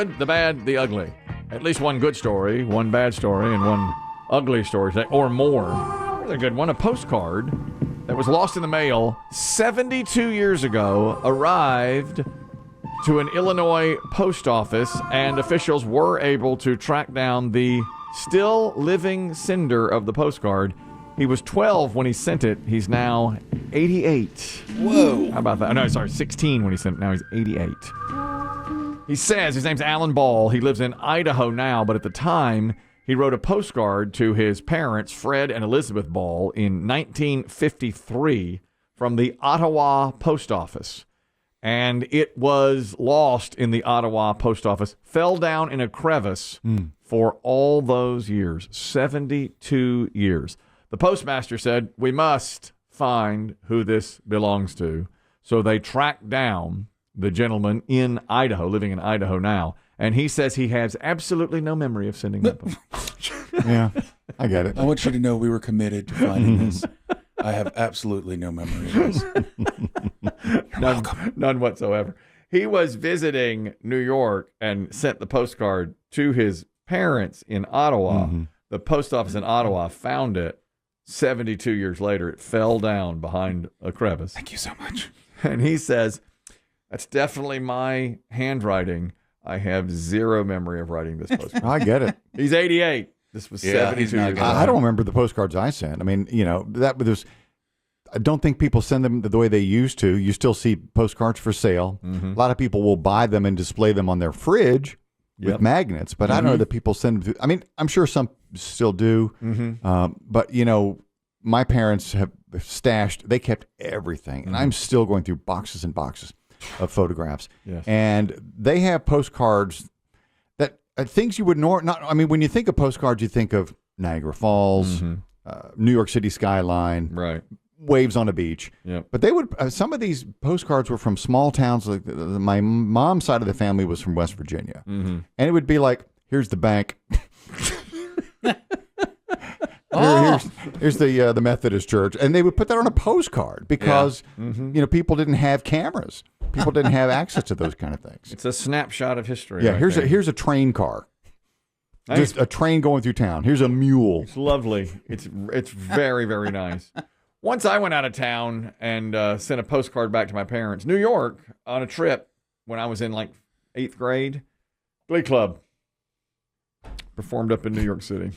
good, the bad, the ugly. At least one good story, one bad story, and one ugly story, or more. Here's a good one. A postcard that was lost in the mail 72 years ago arrived to an Illinois post office, and officials were able to track down the still living sender of the postcard. He was 12 when he sent it. He's now 88. Whoa. How about that? No, sorry, 16 when he sent it. Now he's 88. He says his name's Alan Ball. He lives in Idaho now, but at the time, he wrote a postcard to his parents, Fred and Elizabeth Ball, in 1953 from the Ottawa post office. And it was lost in the Ottawa post office, fell down in a crevice for all those years, 72 years. The postmaster said, we must find who this belongs to. So they tracked down the gentleman in Idaho, living in Idaho now. And he says he has absolutely no memory of sending that book. Yeah, I get it. I want you to know we were committed to finding this. I have absolutely no memory of this. None whatsoever. He was visiting New York and sent the postcard to his parents in Ottawa. The post office in Ottawa found it. 72 years later, it fell down behind a crevice. Thank you so much. And he says, that's definitely my handwriting. I have zero memory of writing this postcard. I get it. He's 88. This was 72 years ago. I don't remember the postcards I sent. I mean, that was. I don't think people send them the way they used to. You still see postcards for sale. A lot of people will buy them and display them on their fridge with magnets, but I don't know that people send them. I mean, I'm sure some still do, but my parents have stashed. They kept everything, and I'm still going through boxes and boxes of photographs. Yes. And they have postcards that things you would not. I mean, when you think of postcards, you think of Niagara Falls, New York City skyline, right? Waves on a beach. Yep. But they would. Some of these postcards were from small towns. Like my mom's side of the family was from West Virginia, and it would be like, "Here's the bank." Here's the Methodist church, and they would put that on a postcard because people didn't have cameras, people didn't have access to those kind of things. It's a snapshot of history. Yeah, right here's a train car, just a train going through town. Here's a mule. It's lovely. It's very, very nice. Once I went out of town and sent a postcard back to my parents, New York, on a trip when I was in like 8th grade. Glee Club performed up in New York City.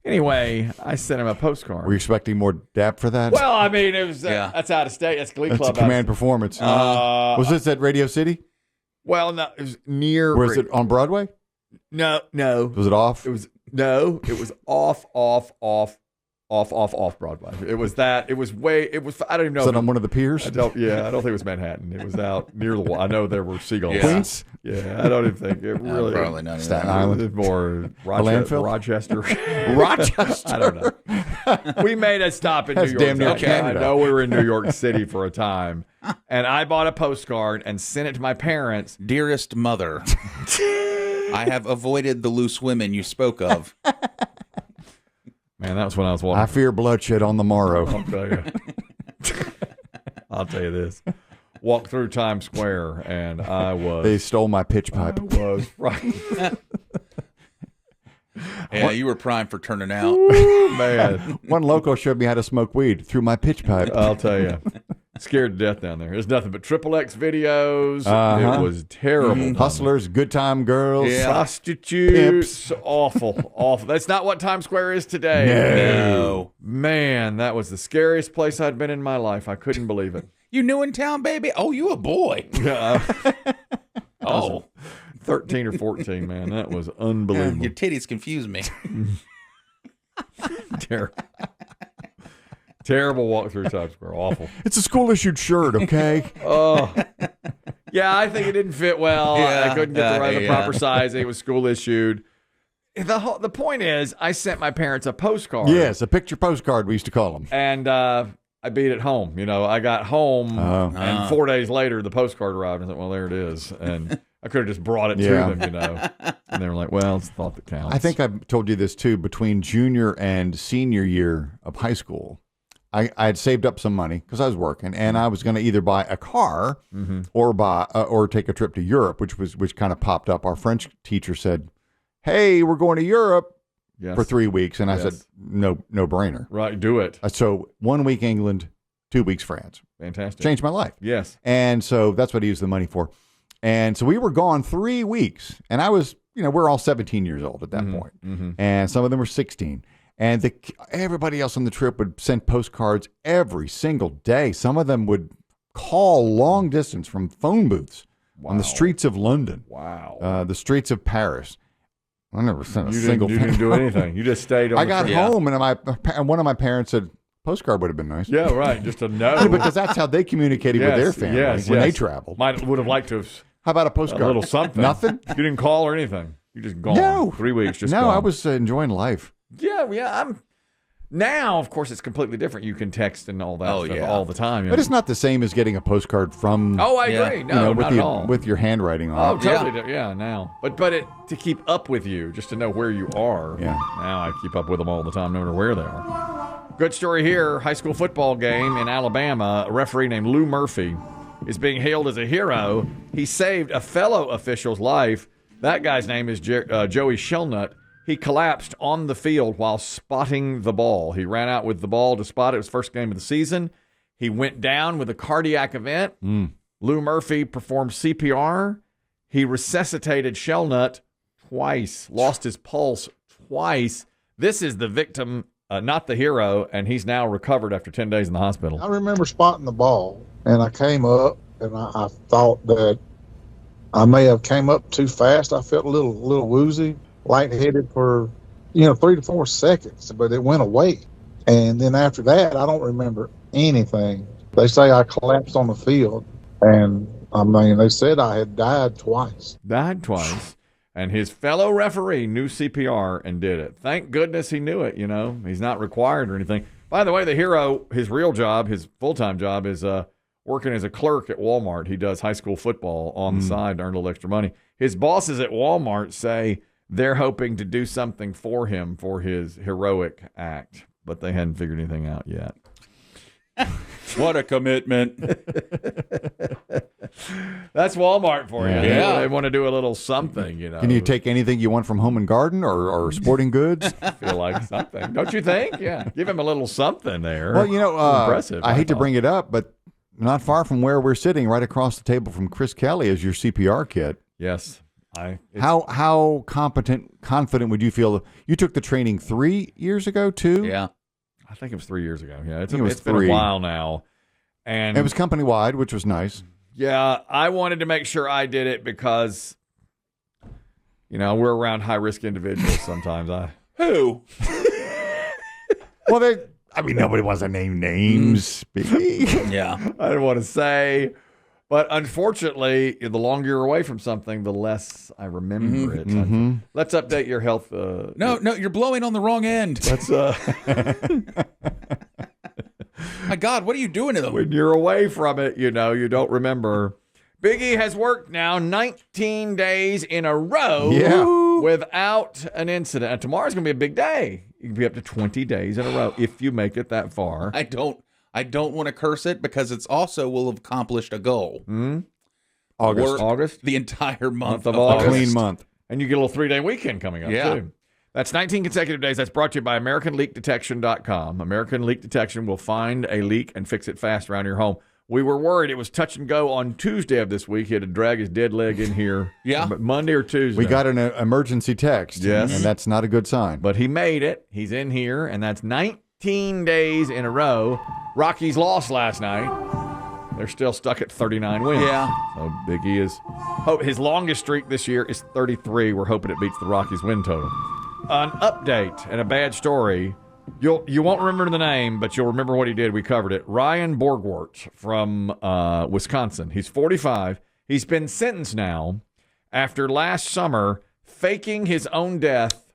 Anyway, I sent him a postcard. Were you expecting more dap for that? Well, I mean, it was that's out of state. That's Glee Club. That's a command performance. Was this at Radio City? Well, no, it was near. Was it on Broadway? No. Was it off? It was off Broadway. It was that. It was I don't even know. Was it on one of the piers? I don't think it was Manhattan. It was out near the. I know there were seagulls. Queens? Yeah, I don't even think it really. Probably not. Staten Island. It was more landfill? Rochester. Rochester. I don't know. We made a stop in That's New York. damn near Canada. I know we were in New York City for a time, and I bought a postcard and sent it to my parents. Dearest mother, I have avoided the loose women you spoke of. Man, that was when I was walking. I fear bloodshed on the morrow. I'll tell you. I'll tell you this. Walked through Times Square, and I was. They stole my pitch pipe. I was right. Yeah, you were primed for turning out. Ooh, man. One loco showed me how to smoke weed through my pitch pipe. I'll tell you. Scared to death down there. There's nothing but XXX videos. It was terrible. Hustlers, good time girls. Yeah. Prostitutes. Awful. That's not what Times Square is today. No. Man, that was the scariest place I'd been in my life. I couldn't believe it. You new in town, baby? Oh, you a boy. Yeah. Oh. 13 or 14, man. That was unbelievable. Your titties confuse me. Terrible walk through Times Square. Awful. It's a school-issued shirt, okay? Oh. Yeah, I think it didn't fit well. Yeah. I couldn't get the proper size. It was school issued. The point is, I sent my parents a postcard. Yes, a picture postcard, we used to call them. And I beat it home. I got home, and 4 days later, the postcard arrived. And I thought, well, there it is. And I could have just brought it to them, And they were like, well, it's the thought that counts. I think I've told you this, too. Between junior and senior year of high school, I had saved up some money because I was working, and I was going to either buy a car or take a trip to Europe, which kind of popped up. Our French teacher said, "Hey, we're going to Europe for 3 weeks," and I said, "No brainer, Right, do it. So 1 week England, 2 weeks France. Fantastic. Changed my life. Yes. And so that's what I used the money for. And so we were gone 3 weeks, and I was, we're all 17 years old at that point, and some of them were 16. And everybody else on the trip would send postcards every single day. Some of them would call long distance from phone booths on the streets of London. Wow. The streets of Paris. I never sent a single You didn't do anything. You just stayed on I got home, and one of my parents said, postcard would have been nice. Yeah, right. Just a no. Because that's how they communicated with their family when they traveled. Would have liked to have How about a postcard? a little something. Nothing? You didn't call or anything. You just gone. No. 3 weeks, just No, gone. I was enjoying life. Yeah. Now, of course, it's completely different. You can text and all that stuff all the time. But it's not the same as getting a postcard from. Oh, I agree. No, with not at all. with your handwriting on Oh, it. totally. Yeah, now. But to keep up with you, just to know where you are. Yeah. Now I keep up with them all the time, no matter where they are. Good story here. High school football game in Alabama. A referee named Lou Murphy is being hailed as a hero. He saved a fellow official's life. That guy's name is Joey Shelnut. He collapsed on the field while spotting the ball. He ran out with the ball to spot it. It was first game of the season. He went down with a cardiac event. Lou Murphy performed CPR. He resuscitated Shelnut twice, lost his pulse twice. This is the victim, not the hero, and he's now recovered after 10 days in the hospital. I remember spotting the ball, and I came up, and I thought that I may have came up too fast. I felt a little woozy, lightheaded for 3 to 4 seconds, but it went away. And then after that, I don't remember anything. They say I collapsed on the field, and they said I had died twice. And his fellow referee knew CPR and did it. Thank goodness he knew it, He's not required or anything. By the way, the hero, his real job, his full-time job is working as a clerk at Walmart. He does high school football on the side to earn a little extra money. His bosses at Walmart say they're hoping to do something for him for his heroic act, but they hadn't figured anything out yet. What a commitment. That's Walmart for you. Yeah. They want to do a little something, Can you take anything you want from Home and Garden or sporting goods? Feel like something. Don't you think? Yeah. Give him a little something there. Well, impressive. I hate to bring it up, but not far from where we're sitting, right across the table from Chris Kelly, is your CPR kit. Yes. How confident would you feel? You took the training 3 years ago, too? Yeah. I think it was 3 years ago. Yeah, it's was been a 3. while now. And it was company wide, which was nice. Yeah, I wanted to make sure I did it because, we're around high-risk individuals sometimes. Who? Well, nobody wants to name names. Yeah. I didn't want to say. But unfortunately, the longer you're away from something, the less I remember it. Let's update your health. No, you're blowing on the wrong end. Let's. My God, what are you doing to them? When you're away from it, you don't remember. Biggie has worked now 19 days in a row without an incident. And tomorrow's going to be a big day. You can be up to 20 days in a row if you make it that far. I don't want to curse it because it's also will have accomplished a goal. August? The entire month of of August. Clean month. And you get a little 3-day weekend coming up, too. That's 19 consecutive days. That's brought to you by AmericanLeakDetection.com. American Leak Detection will find a leak and fix it fast around your home. We were worried it was touch and go on Tuesday of this week. He had to drag his dead leg in here. But Monday or Tuesday. We got an emergency text. Yes. And that's not a good sign. But he made it. He's in here, and that's 19 days in a row. Rockies lost last night. They're still stuck at 39 wins. Yeah. So Biggie is his longest streak this year is 33. We're hoping it beats the Rockies win total. An update and a bad story. You won't remember the name, but you'll remember what he did. We covered it. Ryan Borgwart from Wisconsin. He's 45. He's been sentenced now after last summer faking his own death,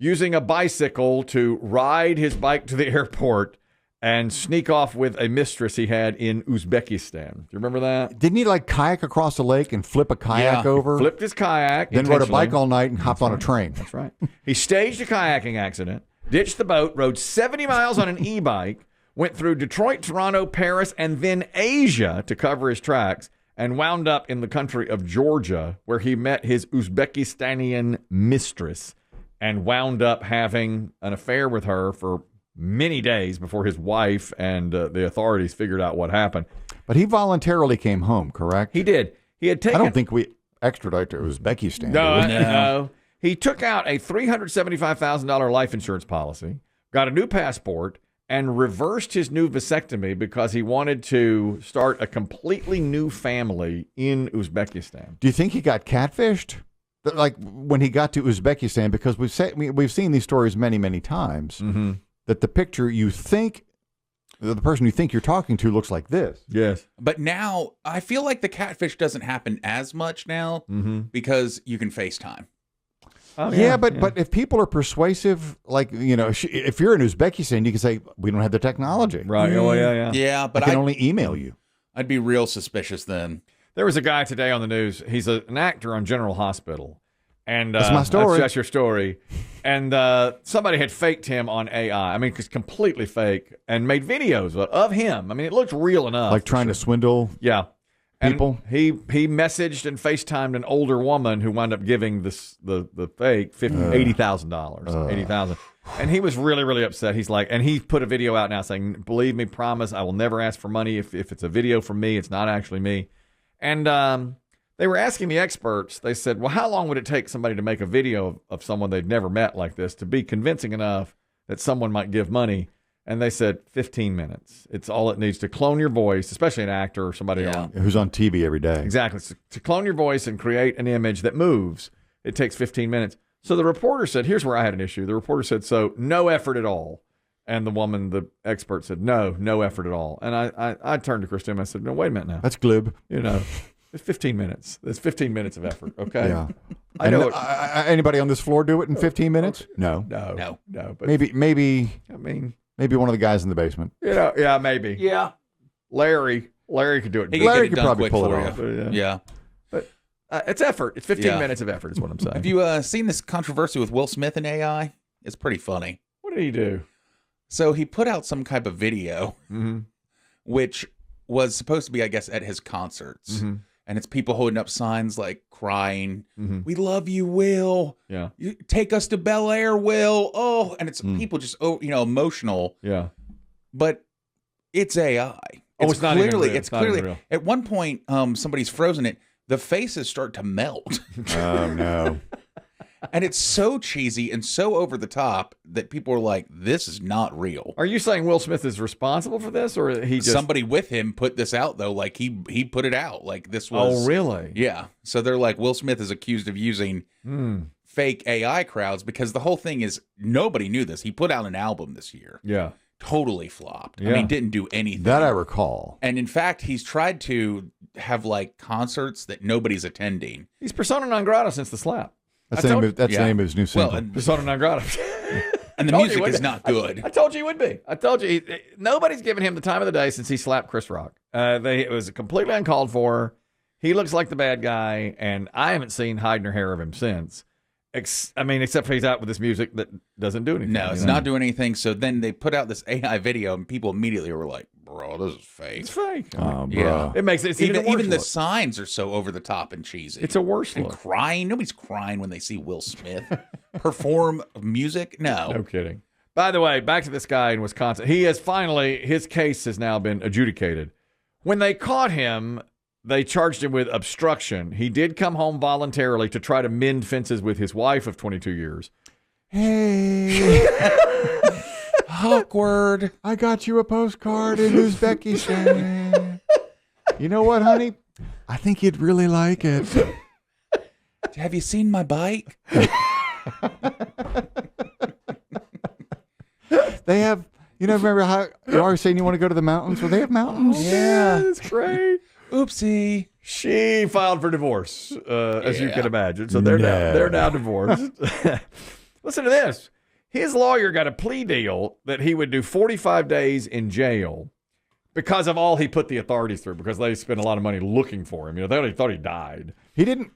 using a bicycle to ride his bike to the airport and sneak off with a mistress he had in Uzbekistan. Do you remember that? Didn't he kayak across the lake and flip a kayak over? Flipped his kayak. Then rode a bike all night and hopped on a train. That's right. He staged a kayaking accident, ditched the boat, rode 70 miles on an e-bike, went through Detroit, Toronto, Paris, and then Asia to cover his tracks, and wound up in the country of Georgia, where he met his Uzbekistanian mistress and wound up having an affair with her for many days before his wife and the authorities figured out what happened. But he voluntarily came home, correct? He did. He had taken... I don't think we extradite to Uzbekistan. No. He took out a $375,000 life insurance policy, got a new passport, and reversed his new vasectomy because he wanted to start a completely new family in Uzbekistan. Do you think he got catfished? Like when he got to Uzbekistan, because we've seen these stories many, many times, that the picture you think, the person you think you're talking to looks like this. Yes. But now I feel like the catfish doesn't happen as much now because you can FaceTime. Oh, yeah, but if people are persuasive, like, if you're in Uzbekistan, you can say, we don't have the technology. Right. Oh, yeah. Yeah, but I can only email you. I'd be real suspicious then. There was a guy today on the news. He's an actor on General Hospital. And that's my story. That's your story. And somebody had faked him on AI. I mean, it's completely fake, and made videos of him. I mean, it looked real enough. Like trying to swindle people? And he messaged and FaceTimed an older woman who wound up giving the fake $80,000. $80,000. And he was really, really upset. He's like, and he put a video out now saying, believe me, promise, I will never ask for money if it's a video from me. It's not actually me. And they were asking the experts, they said, well, how long would it take somebody to make a video of someone they'd never met like this to be convincing enough that someone might give money? And they said 15 minutes. It's all it needs to clone your voice, especially an actor or somebody who's on TV every day. Exactly. So to clone your voice and create an image that moves, it takes 15 minutes. So the reporter said, here's where I had an issue. The reporter said, so no effort at all. And the expert said, no effort at all. And I turned to Christine and I said, no, wait a minute now. That's glib. It's 15 minutes. It's 15 minutes of effort, okay? Yeah. I know. Anybody on this floor do it in 15 minutes? No. But maybe. I mean, maybe one of the guys in the basement. Yeah, maybe. Yeah. Larry could do it. Larry could probably pull it off. Yeah. But it's effort. It's 15 minutes of effort is what I'm saying. Have you seen this controversy with Will Smith and AI? It's pretty funny. What did he do? So he put out some type of video, which was supposed to be, I guess, at his concerts. And it's people holding up signs like crying, we love you, Will. Yeah. You take us to Bel Air, Will. Oh, and it's people just, emotional. Yeah. But it's AI. It's not even real. It's clearly real. At one point, somebody's frozen it. The faces start to melt. Oh, no. And it's so cheesy and so over the top that people are like, this is not real. Are you saying Will Smith is responsible for this, or he just... Somebody with him put this out, though. Like, he put it out. Like, this was... Oh, really? Yeah. So they're like, Will Smith is accused of using fake AI crowds because the whole thing is nobody knew this. He put out an album this year. Yeah. Totally flopped. Yeah. I mean, didn't do anything. That I recall. And in fact, he's tried to have, like, concerts that nobody's attending. He's persona non grata since the slap. That's the name of his new single. Well, Persona non grata. And the music is not good. I told you he would be. I told you. Nobody's given him the time of the day since he slapped Chris Rock. It was completely uncalled for. He looks like the bad guy, and I haven't seen hide nor hair of him since. Except for he's out with this music that doesn't do anything. No, it's not doing anything. So then they put out this AI video, and people immediately were like, bro, this is fake. It's fake. Oh, bro. Yeah. It makes it even even the look. signs are so over the top and cheesy. It's a worse and look. crying. Nobody's crying when they see Will Smith perform music. No. No kidding. By the way, back to this guy in Wisconsin. His case has now been adjudicated. When they caught him, they charged him with obstruction. He did come home voluntarily to try to mend fences with his wife of 22 years. Hey. Awkward. I got you a postcard in Uzbekistan. You know what, honey? I think you'd really like it. Have you seen my bike? They have, remember how you always saying you want to go to the mountains? Well, they have mountains. Yeah, that's great. Oopsie. She filed for divorce, as you can imagine. So they're now divorced. Listen to this. His lawyer got a plea deal that he would do 45 days in jail because of all he put the authorities through, because they spent a lot of money looking for him. They already thought he died. He didn't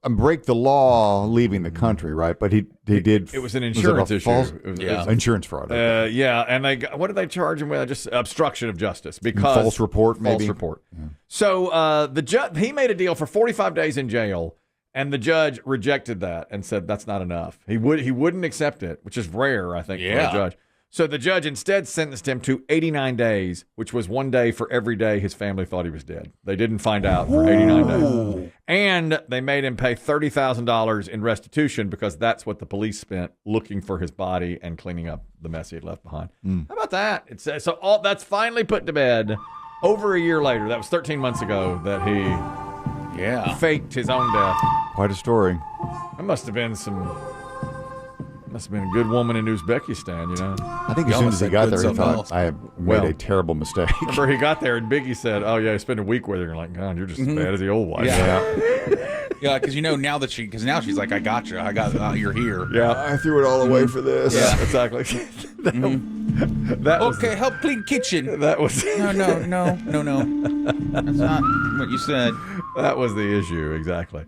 break the law leaving the country, right? But he did. It was an insurance issue. It was insurance fraud. Yeah, and what did they charge him with? Just obstruction of justice because false report, maybe. False report. Yeah. So the judge, he made a deal for 45 days in jail, and the judge rejected that and said that's not enough. He wouldn't accept it, which is rare, I think, for a judge. So the judge instead sentenced him to 89 days, which was 1 day for every day his family thought he was dead. They didn't find out for 89 days. And they made him pay $30,000 in restitution because that's what the police spent looking for his body and cleaning up the mess he had left behind. How about that? So all that's finally put to bed over a year later. That was 13 months ago that he faked his own death. Quite a story. That must have been a good woman in Uzbekistan, you know. I think as soon as he got there, he thought, I have made a terrible mistake. Remember, he got there and Biggie said, "Oh yeah, he spent a week with her." You're like, "God, you're just as bad as the old wife." Yeah, because now she's like, "I got you. You're here." Yeah, I threw it all away for this. Yeah, exactly. That was, okay, help clean kitchen. That was no. That's not what you said. That was the issue, exactly.